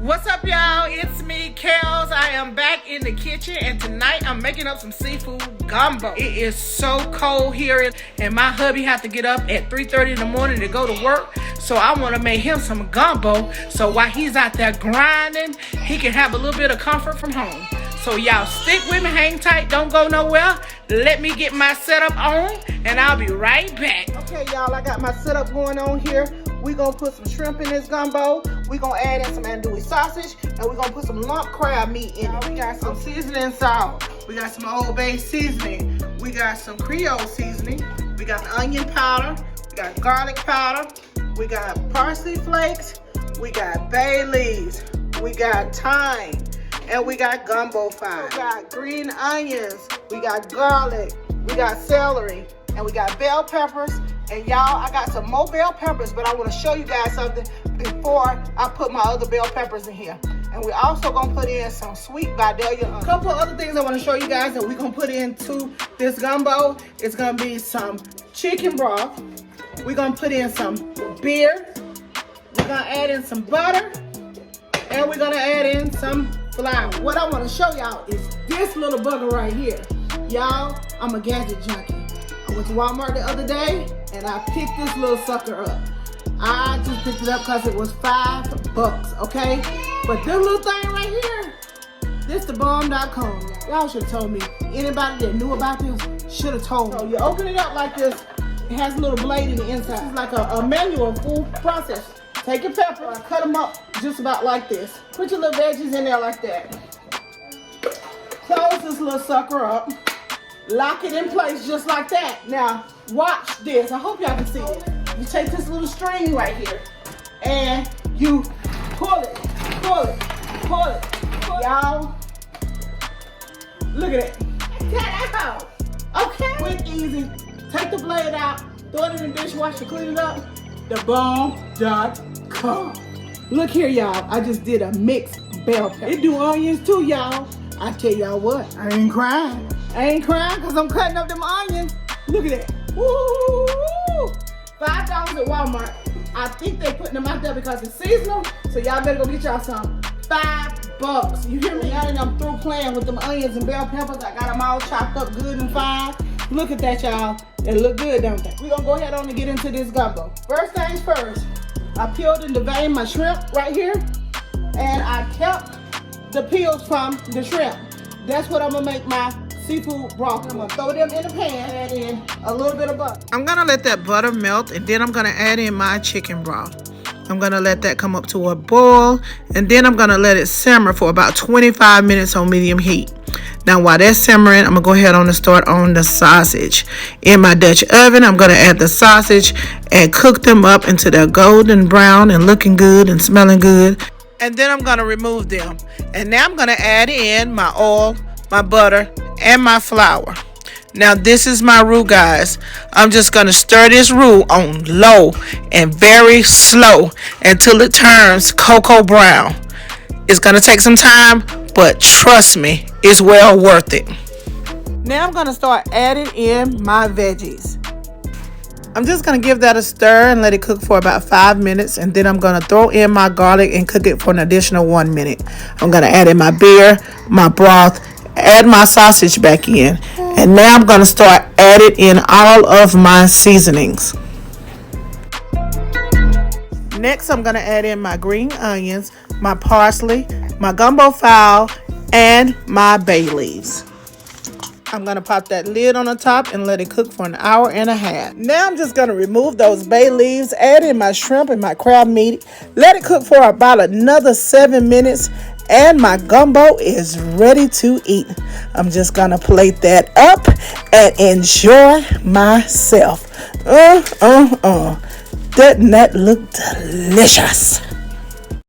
What's up, y'all? It's me, Kels. I am back in the kitchen, and tonight I'm making up some seafood gumbo. It is so cold here, and my hubby have to get up at 3:30 in the morning to go to work, so I want to make him some gumbo, so while he's out there grinding, he can have a little bit of comfort from home. So y'all stick with me, hang tight, don't go nowhere. Let me get my setup on, and I'll be right back. Okay, y'all, I got my setup going on here. We're going to put some shrimp in this gumbo. We're going to add in some andouille sausage. And we're going to put some lump crab meat in it. We got some seasoning salt. We got some Old Bay seasoning. We got some Creole seasoning. We got onion powder. We got garlic powder. We got parsley flakes. We got bay leaves. We got thyme. And we got gumbo fine. We got green onions. We got garlic. We got celery. And we got bell peppers. And y'all, I got some more bell peppers, but I want to show you guys something before I put my other bell peppers in here. And we're also going to put in some sweet Vidalia onions. A couple other things I want to show you guys that we're going to put into this gumbo. It's going to be some chicken broth. We're going to put in some beer. We're going to add in some butter. And we're going to add in some flour. What I want to show y'all is this little bugger right here. Y'all, I'm a gadget junkie. I went to Walmart the other day and I picked this little sucker up. I just picked it up because it was $5, okay? But this little thing right here, this the bomb.com. Y'all should have told me. Anybody that knew about this should have told me. So you open it up like this. It has a little blade in the inside. It's like a manual full process. Take your pepper, cut them up just about like this. Put your little veggies in there like that. Close this little sucker up. Lock it in place just like that. Now, watch this. I hope y'all can see it. You take this little string right here and you pull it, pull it, pull it. Y'all, look at it. Get out. Okay? Quick, easy. Take the blade out, throw it in the dishwasher, clean it up. TheBomb.com. Look here, y'all. I just did a mixed bell pepper. It do onions too, y'all. I tell y'all what, I ain't crying. I ain't crying because I'm cutting up them onions. Look at that. Woo! $5 at Walmart. I think they putting them out there because it's seasonal. So y'all better go get y'all some. $5. You hear me? Now that I'm through playing with them onions and bell peppers, I got them all chopped up good and fine. Look at that, y'all. They look good, don't they? We're going to go ahead on and get into this gumbo. First things first, I peeled and deveined my shrimp right here. And I kept the peels from the shrimp. That's what I'm going to make my seafood broth. I'm gonna throw them in a pan, add in a little bit of butter. I'm gonna let that butter melt, and then I'm gonna add in my chicken broth. I'm gonna let that come up to a boil, and then I'm gonna let it simmer for about 25 minutes on medium heat. Now while that's simmering, I'm gonna go ahead on and start on the sausage. In my Dutch oven, I'm gonna add the sausage and cook them up until they're golden brown and looking good and smelling good. And then I'm gonna remove them. And now I'm gonna add in my oil, my butter, and my flour. Now this is my roux, guys. I'm just gonna stir this roux on low and very slow until it turns cocoa brown. It's gonna take some time, but trust me, it's well worth it. Now I'm gonna start adding in my veggies. I'm just gonna give that a stir and let it cook for about 5 minutes, and then I'm gonna throw in my garlic and cook it for an additional 1 minute. I'm gonna add in my beer, my broth, add my sausage back in, and now I'm going to start adding in all of my seasonings. Next, I'm going to add in my green onions, my parsley, my gumbo fowl, and my bay leaves. I'm going to pop that lid on the top and let it cook for an hour and a half. Now I'm just going to remove those bay leaves, add in my shrimp and my crab meat, let it cook for about another 7 minutes, and my gumbo is ready to eat. I'm just gonna plate that up and enjoy myself. Doesn't that look delicious?